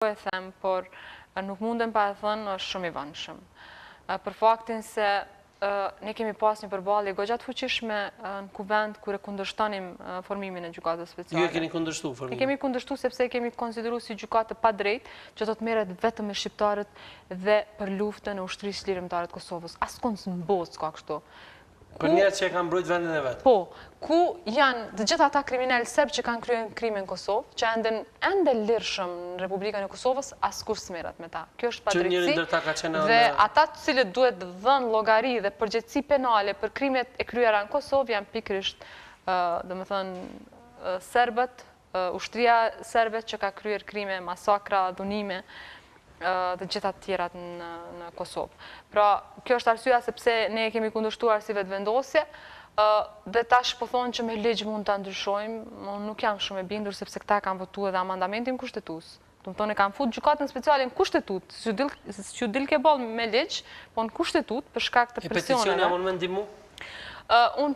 e them, por nuk mundem pa e thënë është shumë i vëndshëm. Për faktin se ne kemi pas një përballje goxha të fuqishme në kuvend kur e kundërshtonim formimin e gjykatës speciale. Ju e keni kundërshtuar formimin? Ne kemi kundërshtuar sepse e kemi konsideruar si gjykatë pa drejtë që do të merret vetëm me shqiptarët dhe për luftën e ushtrisë lirimtare të Kosovës. Askund s'mbos ka kështu. Për njerëz që e kanë mbrojtur vendin e vet. Po, ku janë të gjithë ata kriminal serb që kanë kryer krime në Kosovë, që ende lirshëm në Republikën e Kosovës, askush s'merret me ta. Kjo është padrejtësi. Dhe ata të cilët duhet dhënë llogari dhe përgjegjësi penale për krimet e kryera në Kosovë janë pikërisht, domethënë, serbët, ushtria serbe që ka kryer krime, masakra, dhunime dhe gjitha të tjerat në Kosovë. Pra, kjo është arsyeja sepse ne kemi kundërshtuar si vetëvendosje, dhe tash po thonë që me ligj mund ta ndryshojmë, unë nuk jam shumë e bindur sepse këta kanë votuar edhe amandamentin kushtetues. Do të thonë kanë fut gjykatën speciale në kushtetut, që dil ke ball me ligj, po në kushtetut për shkak të presioneve. E peticioni amandament ndihmu? Unë